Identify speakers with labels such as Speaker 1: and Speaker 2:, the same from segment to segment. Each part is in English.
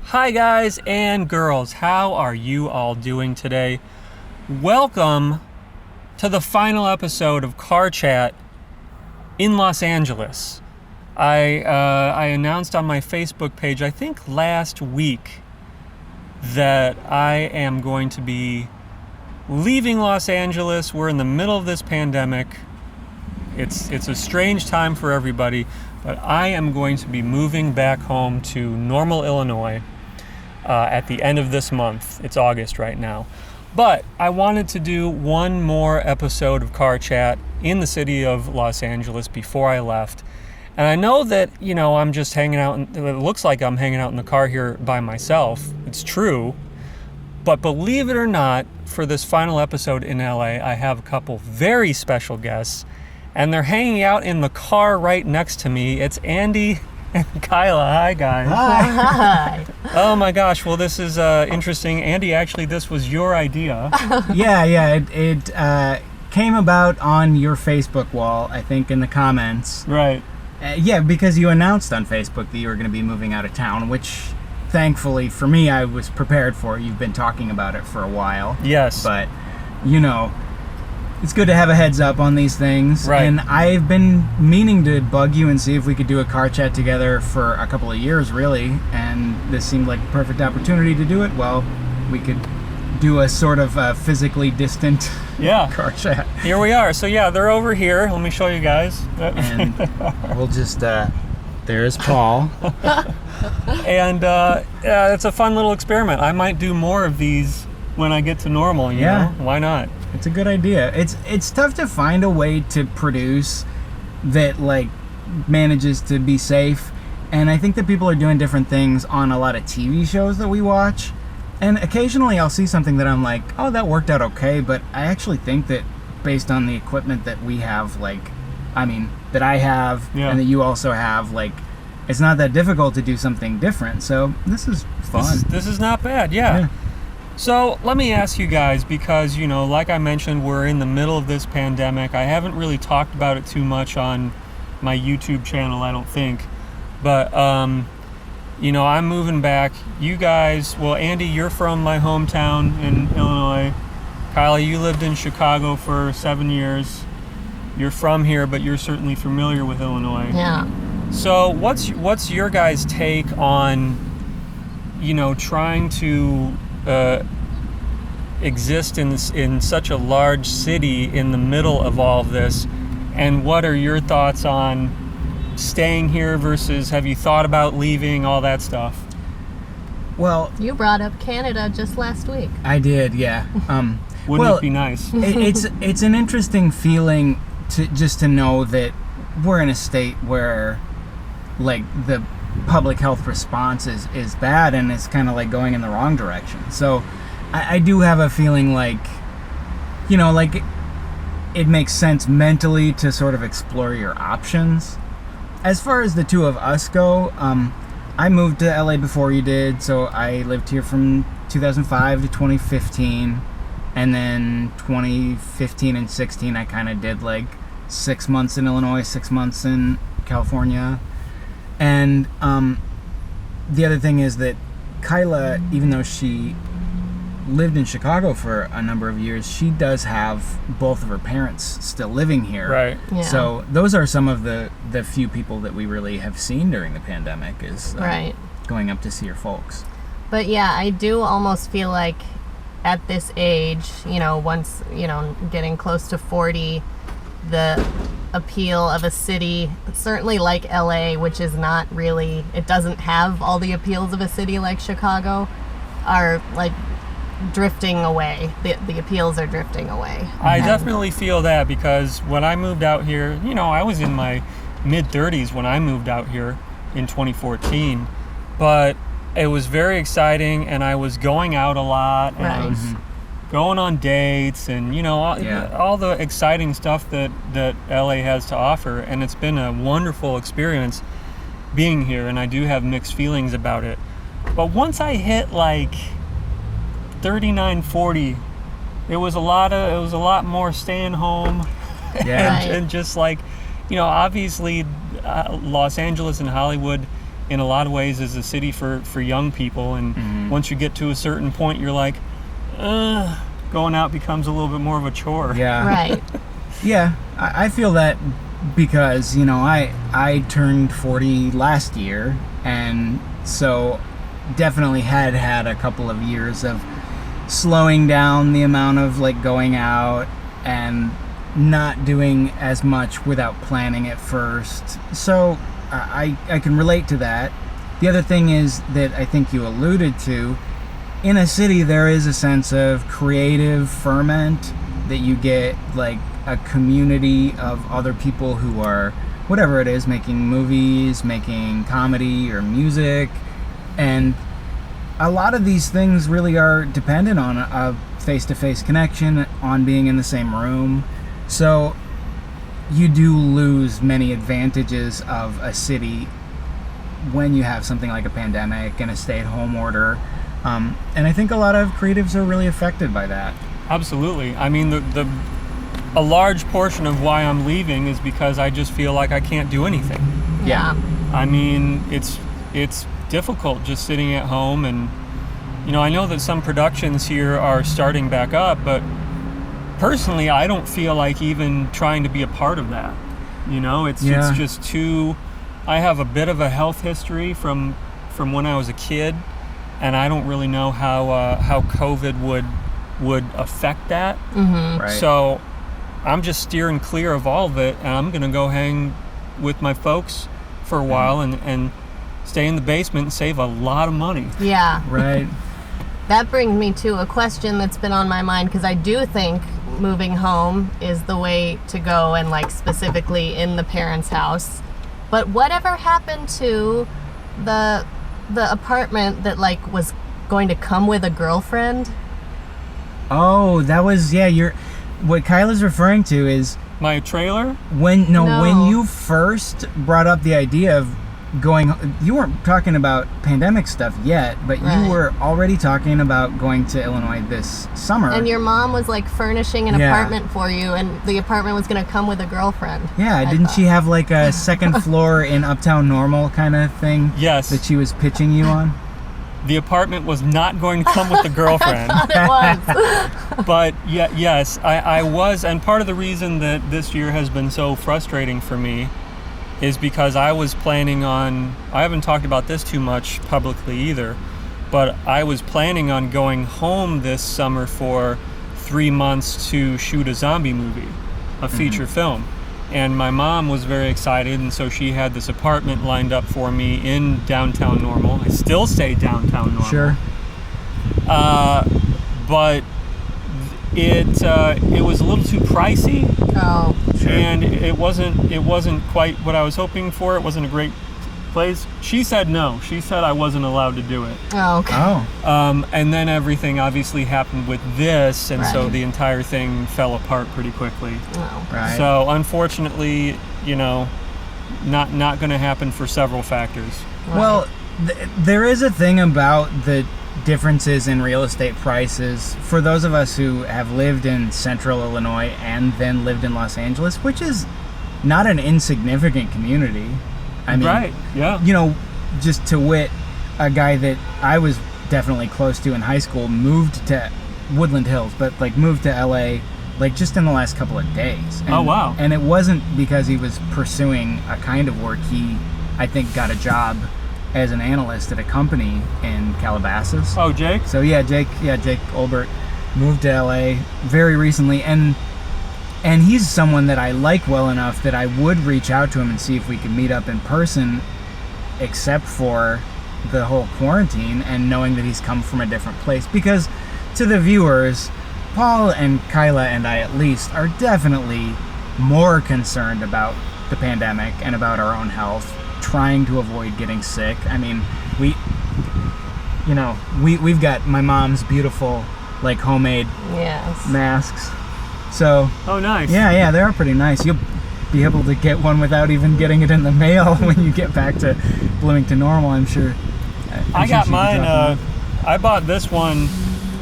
Speaker 1: Hi guys and girls, how are you all doing today? Welcome to the final episode of Car Chat in Los Angeles. I announced on my Facebook page, I think last week, that I am going to be leaving Los Angeles. We're in the middle of this pandemic. It's a strange time for everybody, but I am going to be moving back home to Normal, Illinois at the end of this month. It's August right now. But I wanted to do one more episode of Car Chat in the city of Los Angeles before I left. And I know that, I'm just hanging out, it looks like I'm hanging out in the car here by myself. It's true. But believe it or not, for this final episode in LA, I have a couple very special guests. And they're hanging out in the car right next to me. It's Andy and Kyla. Hi, guys.
Speaker 2: Hi.
Speaker 1: Oh, my gosh. Well, this is interesting. Andy, actually, this was your idea.
Speaker 2: Yeah. It came about on your Facebook wall, I think, in the comments.
Speaker 1: Right.
Speaker 2: Yeah, because you announced on Facebook that you were going to be moving out of town, which, thankfully, for me, I was prepared for. You've been talking about it for a while.
Speaker 1: Yes.
Speaker 2: But, it's good to have a heads up on these things.
Speaker 1: Right.
Speaker 2: And I've been meaning to bug you and see if we could do a car chat together for a couple of years, really. And this seemed like the perfect opportunity to do it. Well, we could do a sort of physically distant car chat.
Speaker 1: Here we are. So, they're over here. Let me show you guys.
Speaker 2: And we'll just, there's Paul.
Speaker 1: And it's a fun little experiment. I might do more of these when I get to Normal, you know? Why not?
Speaker 2: It's a good idea. It's tough to find a way to produce that manages to be safe, and I think that people are doing different things on a lot of TV shows that we watch, and occasionally I'll see something that I'm like, oh, that worked out okay, but I actually think that based on the equipment that we have, that I have and that you also have, it's not that difficult to do something different. So this is fun.
Speaker 1: This is not bad. Yeah. So let me ask you guys, because, like I mentioned, we're in the middle of this pandemic. I haven't really talked about it too much on my YouTube channel, I don't think. But, I'm moving back. You guys, well, Andy, you're from my hometown in Illinois. Kyla, you lived in Chicago for 7 years. You're from here, but you're certainly familiar with Illinois.
Speaker 3: Yeah.
Speaker 1: So what's your guys' take on, trying to exist in such a large city in the middle of all of this, and what are your thoughts on staying here versus have you thought about leaving, all that stuff?
Speaker 2: Well,
Speaker 3: you brought up Canada just last week.
Speaker 2: I did, yeah.
Speaker 1: Wouldn't it be nice?
Speaker 2: It's an interesting feeling to know that we're in a state where the public health response is bad, and it's kind of going in the wrong direction. So I do have a feeling it makes sense mentally to sort of explore your options. As far as the two of us go, I moved to LA before you did, so I lived here from 2005 to 2015, and then 2015 and 16 I kind of did 6 months in Illinois, 6 months in California. And the other thing is that Kyla, even though she lived in Chicago for a number of years, she does have both of her parents still living here.
Speaker 1: Right.
Speaker 3: Yeah.
Speaker 2: So those are some of the few people that we really have seen during the pandemic is going up to see her folks.
Speaker 3: But yeah, I do almost feel like at this age, once, getting close to 40, the appeal of a city, certainly like LA, which is not really, it doesn't have all the appeals of a city like Chicago, are drifting away. The appeals are drifting away.
Speaker 1: I definitely feel that, because when I moved out here, I was in my mid-30s when I moved out here in 2014, but it was very exciting, and I was going out a lot, and I was going on dates, and all the exciting stuff that LA has to offer, and it's been a wonderful experience being here, and I do have mixed feelings about it. But once I hit 39, 40, it was a lot more staying home and just obviously Los Angeles and Hollywood in a lot of ways is a city for young people, and once you get to a certain point, you're like, going out becomes a little bit more of a chore.
Speaker 2: Yeah.
Speaker 3: Right.
Speaker 2: Yeah, I feel that because, I turned 40 last year, and so definitely had a couple of years of slowing down the amount of like going out and not doing as much without planning at first. So I can relate to that. The other thing is that I think you alluded to, in a city there is a sense of creative ferment that you get, like a community of other people who are, whatever it is, making movies, making comedy or music, and a lot of these things really are dependent on a face-to-face connection, on being in the same room. So you do lose many advantages of a city when you have something like a pandemic and a stay-at-home order. And I think a lot of creatives are really affected by that.
Speaker 1: Absolutely. I mean, a large portion of why I'm leaving is because I just feel like I can't do anything.
Speaker 3: Yeah.
Speaker 1: I mean, it's difficult just sitting at home, and I know that some productions here are starting back up, but personally I don't feel like even trying to be a part of that. It's just too, I have a bit of a health history from when I was a kid, and I don't really know how COVID would affect that.
Speaker 2: Right.
Speaker 1: So I'm just steering clear of all of it, and I'm gonna go hang with my folks for a while and stay in the basement and save a lot of money.
Speaker 3: Yeah.
Speaker 2: Right.
Speaker 3: That brings me to a question that's been on my mind, because I do think moving home is the way to go, and like specifically in the parents' house. But whatever happened to the apartment that like was going to come with a girlfriend?
Speaker 2: Oh, that was, what Kyla's referring to is
Speaker 1: My trailer?
Speaker 2: when
Speaker 3: No.
Speaker 2: you first brought up the idea of going, you weren't talking about pandemic stuff yet, but
Speaker 3: Right.
Speaker 2: you were already talking about going to Illinois this summer.
Speaker 3: And your mom was like furnishing an
Speaker 2: Yeah.
Speaker 3: apartment for you, and the apartment was going to come with a girlfriend.
Speaker 2: Yeah,
Speaker 3: I
Speaker 2: didn't
Speaker 3: thought.
Speaker 2: she have like a second floor in Uptown Normal kind of thing
Speaker 1: Yes.
Speaker 2: that she was pitching you on?
Speaker 1: The apartment was not going to come with the girlfriend.
Speaker 3: It was.
Speaker 1: But yes, I was, and part of the reason that this year has been so frustrating for me is because I was planning on, I haven't talked about this too much publicly either, but I was planning on going home this summer for 3 months to shoot a zombie movie, a feature film. And my mom was very excited, and so she had this apartment lined up for me in downtown Normal. I still stay downtown Normal.
Speaker 2: Sure.
Speaker 1: But it was a little too pricey,
Speaker 3: Oh.
Speaker 2: Sure.
Speaker 1: and it wasn't quite what I was hoping for. It wasn't a great place. She said no. She said I wasn't allowed to do it.
Speaker 3: Oh, okay.
Speaker 2: Oh.
Speaker 1: And then everything obviously happened with this, and so
Speaker 3: Right.
Speaker 1: the entire thing fell apart pretty quickly.
Speaker 3: Oh.
Speaker 2: Right.
Speaker 1: So unfortunately, not going to happen for several factors.
Speaker 2: Well, there is a thing about the differences in real estate prices for those of us who have lived in central Illinois and then lived in Los Angeles, which is not an insignificant community. I mean,
Speaker 1: Right, yeah.
Speaker 2: just to wit, a guy that I was definitely close to in high school moved to Woodland Hills, but like moved to LA like just in the last couple of days. And,
Speaker 1: Oh, wow.
Speaker 2: And it wasn't because he was pursuing a kind of work. He, I think, got a job as an analyst at a company in Calabasas.
Speaker 1: Oh, Jake?
Speaker 2: So Jake Olbert moved to LA very recently, and he's someone that I like well enough that I would reach out to him and see if we could meet up in person, except for the whole quarantine and knowing that he's come from a different place. Because to the viewers, Paul and Kyla and I at least are definitely more concerned about the pandemic and about our own health, trying to avoid getting sick. I mean, we've got my mom's beautiful like homemade
Speaker 3: Yes.
Speaker 2: masks. So
Speaker 1: Oh, nice.
Speaker 2: yeah, they are pretty nice. You'll be able to get one without even getting it in the mail when you get back to Bloomington Normal, I'm sure.
Speaker 1: I got
Speaker 2: she can
Speaker 1: mine.
Speaker 2: drop them.
Speaker 1: I bought this one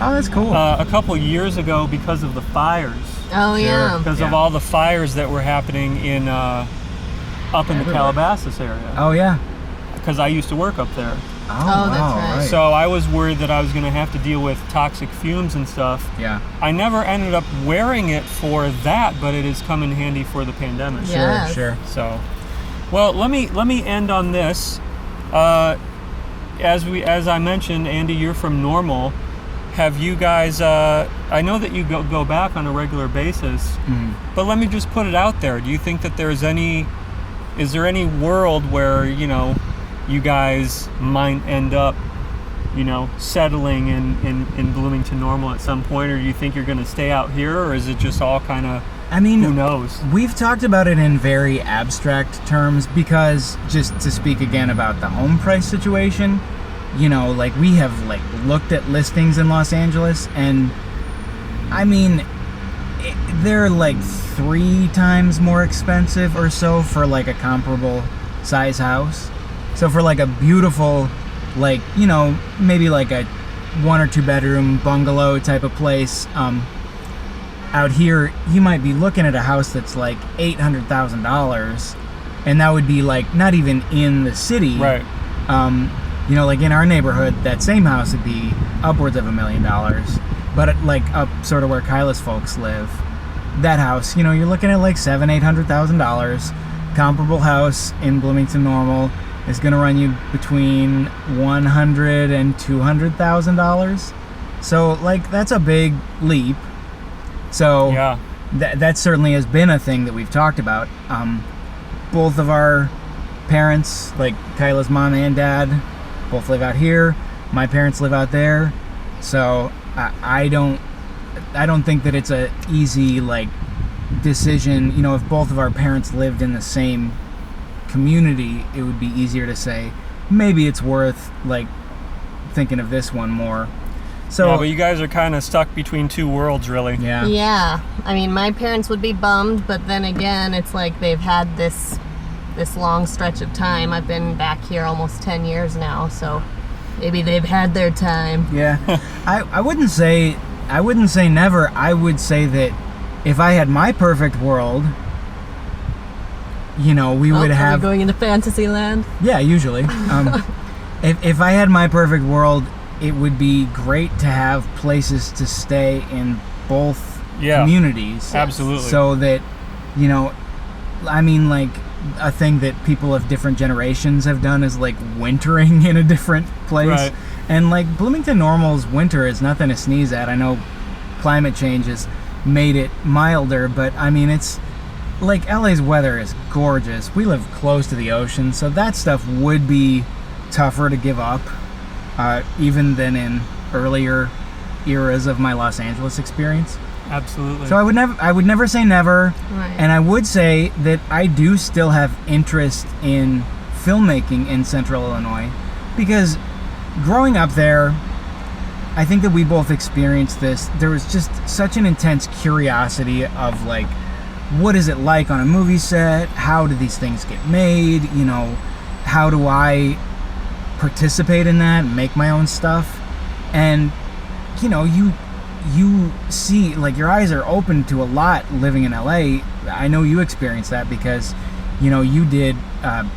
Speaker 2: Oh, that's cool.
Speaker 1: a couple years ago because of the fires.
Speaker 3: Oh, yeah.
Speaker 1: Because of
Speaker 2: Yeah.
Speaker 1: all the fires that were happening in up in the
Speaker 2: Everywhere.
Speaker 1: Calabasas area.
Speaker 2: Oh yeah.
Speaker 1: because I used to work up there.
Speaker 3: Oh, that's right.
Speaker 1: So I was worried that I was going to have to deal with toxic fumes and stuff.
Speaker 2: Yeah.
Speaker 1: I never ended up wearing it for that, but it has come in handy for the pandemic.
Speaker 3: Yeah.
Speaker 2: Sure.
Speaker 1: So, well, let me end on this. As I mentioned, Andy, you're from Normal. Have you guys? I know that you go back on a regular basis, but let me just put it out there. Do you think that is there any world where you guys might end up, settling in Bloomington Normal at some point, or do you think you're going to stay out here, or is it just all kind of?
Speaker 2: I mean,
Speaker 1: who knows?
Speaker 2: We've talked about it in very abstract terms because, just to speak again about the home price situation, like we have looked at listings in Los Angeles, and I mean, they're 3 times more expensive or so for a comparable size house. So for a beautiful, maybe a 1 or 2 bedroom bungalow type of place, out here, you might be looking at a house that's $800,000, and that would be not even in the city.
Speaker 1: Right.
Speaker 2: In our neighborhood, that same house would be upwards of $1 million. But up sort of where Kyla's folks live, that house, you're looking at $700,000-$800,000. Comparable house in Bloomington Normal is going to run you between $100,000 and $200,000. So that's a big leap. So
Speaker 1: yeah,
Speaker 2: that certainly has been a thing that we've talked about. Both of our parents, Kyla's mom and dad, both live out here. My parents live out there. So I don't think that it's a easy decision. If both of our parents lived in the same community, it would be easier to say maybe it's worth thinking of this one more. So
Speaker 1: yeah, but you guys are kind of stuck between two worlds, really.
Speaker 2: Yeah.
Speaker 3: Yeah. I mean, my parents would be bummed, but then again, it's they've had this long stretch of time. I've been back here almost 10 years now, so maybe they've had their time.
Speaker 2: Yeah. I wouldn't say never. I would say that if I had my perfect world, we would
Speaker 3: Are
Speaker 2: have
Speaker 3: we going into fantasy land?
Speaker 2: Yeah, usually. If I had my perfect world, it would be great to have places to stay in both communities.
Speaker 1: Absolutely.
Speaker 2: So that, I mean, a thing that people of different generations have done is wintering in a different place.
Speaker 1: Right.
Speaker 2: And Bloomington Normal's winter is nothing to sneeze at. I know climate change has made it milder, but I mean, it's LA's weather is gorgeous. We live close to the ocean, so that stuff would be tougher to give up. Even than in earlier eras of my Los Angeles experience.
Speaker 1: Absolutely.
Speaker 2: So I would never say never.
Speaker 3: Right.
Speaker 2: And I would say that I do still have interest in filmmaking in Central Illinois, because growing up there, I think that we both experienced this. There was just such an intense curiosity of what is it like on a movie set? How do these things get made? How do I participate in that and make my own stuff? And you see, your eyes are open to a lot living in LA. I know you experienced that because you did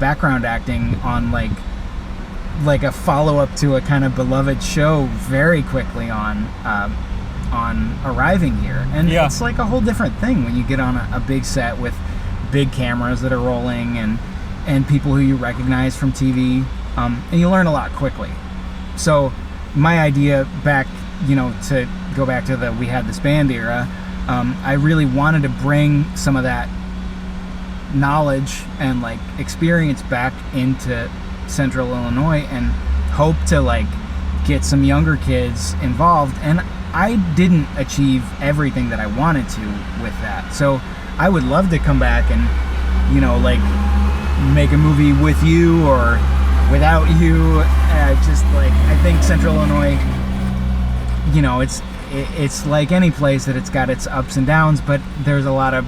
Speaker 2: background acting on a follow-up to a kind of beloved show very quickly on arriving here. And it's a whole different thing when you get on a big set with big cameras that are rolling and people who you recognize from TV. And you learn a lot quickly. So my idea back, to go back to we had this band era, I really wanted to bring some of that knowledge and experience back into Central Illinois and hope to get some younger kids involved. And I didn't achieve everything that I wanted to with that. So I would love to come back and, make a movie with you or without you. I think Central Illinois, it's like any place that it's got its ups and downs, but there's a lot of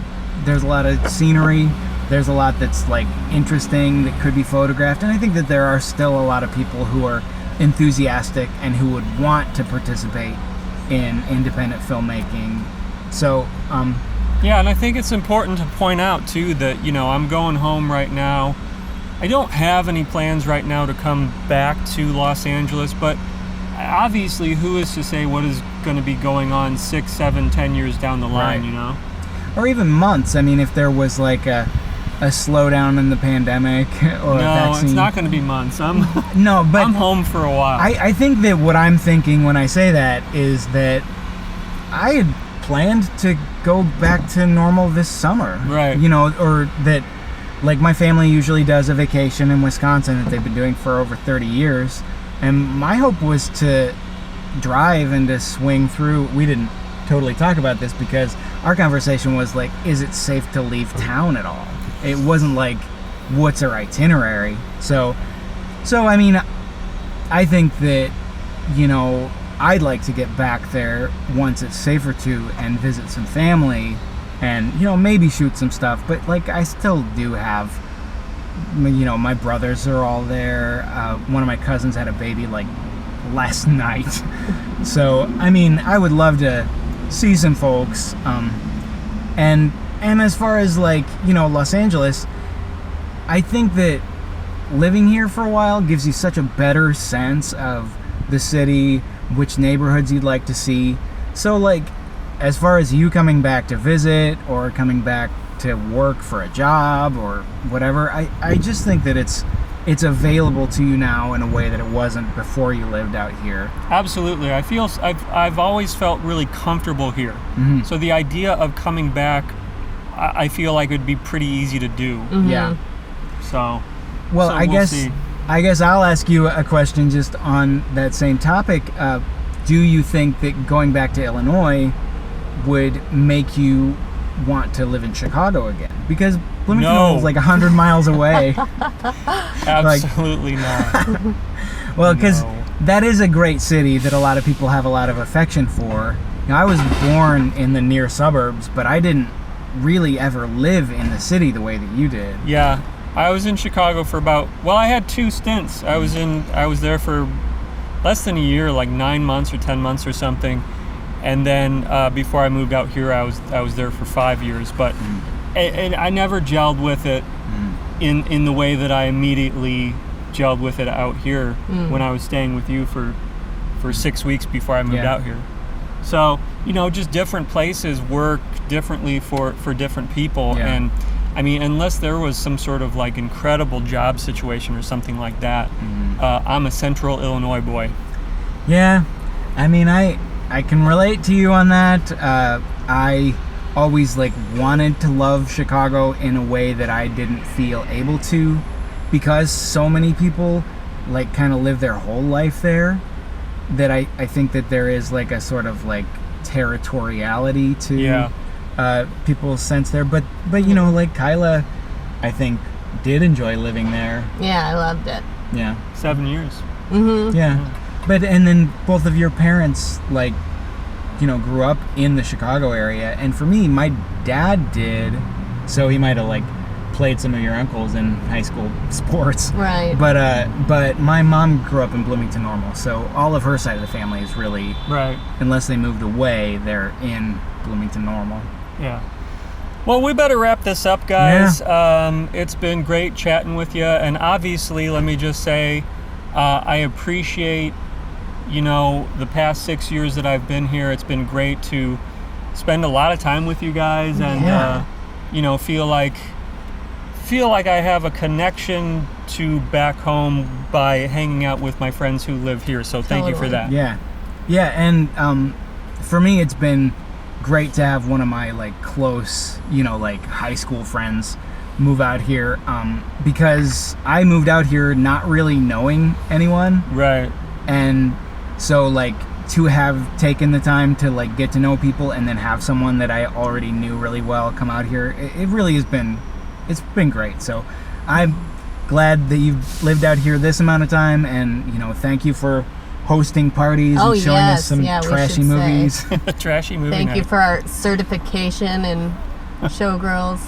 Speaker 2: scenery. There's a lot that's interesting that could be photographed, and I think that there are still a lot of people who are enthusiastic and who would want to participate in independent filmmaking. So
Speaker 1: yeah, and I think it's important to point out too that I'm going home right now I don't have any plans right now to come back to Los Angeles, but obviously, who is to say what is going to be going on 6, 7, 10 years down the line,
Speaker 2: Right.
Speaker 1: you know?
Speaker 2: Or even months. I mean, if there was like a slowdown in the pandemic or a
Speaker 1: No,
Speaker 2: vaccine.
Speaker 1: it's not going to be months. I'm
Speaker 2: No, but
Speaker 1: I'm home for a while.
Speaker 2: I think that what I'm thinking when I say that is that I had planned to go back to normal this summer.
Speaker 1: Right.
Speaker 2: You know, or that, like, my family usually does a vacation in Wisconsin that they've been doing for over 30 years. And my hope was to drive and to swing through. We didn't totally talk about this because our conversation was like, is it safe to leave town at all? It wasn't like, what's our itinerary? So I mean, I think that, you know, I'd like to get back there once it's safer to and visit some family and, you know, maybe shoot some stuff. But, like, I still do have, you know, my brothers are all there. One of my cousins had a baby, like, last night. So, I mean, I would love to see some folks. And as far as, like, you know, Los Angeles, I think that living here for a while gives you such a better sense of the city, which neighborhoods you'd like to see. So, like, as far as you coming back to visit or coming back to work for a job or whatever, I just think that it's available to you now in a way that it wasn't before you lived out here.
Speaker 1: Absolutely. I've always felt really comfortable here.
Speaker 2: Mhm.
Speaker 1: So the idea of coming back, I feel like it would be pretty easy to do.
Speaker 2: Yeah.
Speaker 1: So,
Speaker 2: Well,
Speaker 1: so
Speaker 2: I
Speaker 1: we'll
Speaker 2: guess
Speaker 1: see.
Speaker 2: I'll ask you a question just on that same topic. Do you think that going back to Illinois would make you want to live in Chicago again? Because Bloomington
Speaker 1: No.
Speaker 2: is like 100 miles away.
Speaker 1: Absolutely not.
Speaker 2: Well, because
Speaker 1: No.
Speaker 2: that is a great city that a lot of people have a lot of affection for. You know, I was born in the near suburbs, but I didn't really ever live in the city the way that you did.
Speaker 1: Yeah, I was in Chicago for I had 2 stints. I was there for less than a year, like 9 months or 10 months or something. And then before I moved out here, I was there for 5 years. But and I never gelled with it in the way that I immediately gelled with it out here when I was staying with you for 6 weeks before I moved
Speaker 2: Yeah.
Speaker 1: out here. So, you know, just different places work differently for different people.
Speaker 2: Yeah.
Speaker 1: And I mean, unless there was some sort of like incredible job situation or something like that, I'm a Central Illinois boy.
Speaker 2: Yeah, I mean, I can relate to you on that. I always like wanted to love Chicago in a way that I didn't feel able to, because so many people like kind of live their whole life there, that I think that there is like a sort of like territoriality to people's sense there. But you know, like Kyla, I think did enjoy living there.
Speaker 3: Yeah, I loved it.
Speaker 2: Yeah.
Speaker 1: 7 years.
Speaker 3: Mm-hmm.
Speaker 2: Yeah. But and then both of your parents, like, you know, grew up in the Chicago area. And for me, my dad did, so he might have like played some of your uncles in high school sports.
Speaker 3: Right.
Speaker 2: But my mom grew up in Bloomington Normal, so all of her side of the family is really,
Speaker 1: Right.
Speaker 2: unless they moved away, they're in Bloomington Normal.
Speaker 1: Yeah. Well, we better wrap this up, guys. It's been great chatting with you. And obviously, let me just say, I appreciate, you know, the past 6 years that I've been here. It's been great to spend a lot of time with you guys and,
Speaker 2: Yeah.
Speaker 1: you know, feel like I have a connection to back home by hanging out with my friends who live here. So thank you for
Speaker 3: Totally.
Speaker 1: that.
Speaker 2: Yeah. Yeah, and for me, it's been great to have one of my like close, you know, like high school friends move out here, because I moved out here not really knowing anyone,
Speaker 1: Right.
Speaker 2: and so like to have taken the time to like get to know people and then have someone that I already knew really well come out here, it really has been, it's been great. So I'm glad that you've lived out here this amount of time, and you know, thank you for hosting parties
Speaker 3: Oh,
Speaker 2: and showing
Speaker 3: yes.
Speaker 2: us some
Speaker 3: Yeah, we
Speaker 2: trashy
Speaker 3: should say.
Speaker 2: movies.
Speaker 1: Trashy movie
Speaker 3: Thank you
Speaker 1: night.
Speaker 3: for our certification and showgirls.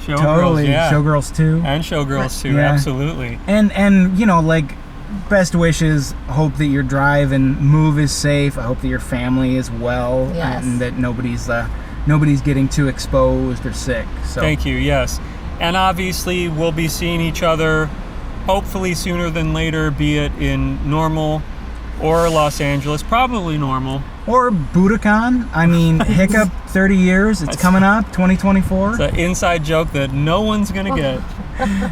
Speaker 1: Showgirls,
Speaker 2: Totally.
Speaker 1: yeah.
Speaker 2: Showgirls too.
Speaker 1: And Showgirls too,
Speaker 2: Yeah.
Speaker 1: absolutely.
Speaker 2: And you know, like, best wishes. Hope that your drive and move is safe. I hope that your family is well,
Speaker 3: Yes.
Speaker 2: and that nobody's getting too exposed or sick. So
Speaker 1: Thank you, yes. And obviously we'll be seeing each other hopefully sooner than later, be it in Normal or Los Angeles, probably Normal.
Speaker 2: Or Budokan. I mean, hiccup 30 years. It's coming up, 2024.
Speaker 1: It's an inside joke that no one's going to get.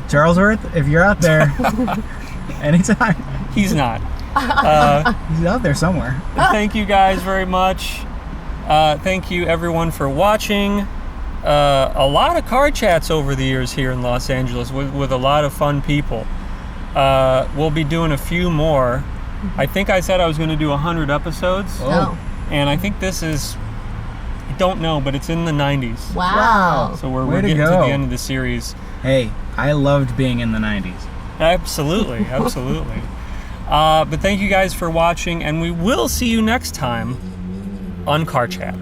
Speaker 2: Charlesworth, if you're out there, anytime.
Speaker 1: He's not.
Speaker 2: He's out there somewhere.
Speaker 1: Thank you guys very much. Thank you everyone for watching. A lot of car chats over the years here in Los Angeles with a lot of fun people. We'll be doing a few more. I think I said I was going to do 100 episodes.
Speaker 3: Oh.
Speaker 1: And I think this is, I don't know, but it's in the 90s.
Speaker 3: Wow.
Speaker 1: So we're
Speaker 2: Way to
Speaker 1: getting to
Speaker 2: go.
Speaker 1: the end of the series.
Speaker 2: Hey, I loved being in the 90s.
Speaker 1: Absolutely, absolutely. But thank you guys for watching, and we will see you next time on Car Chat.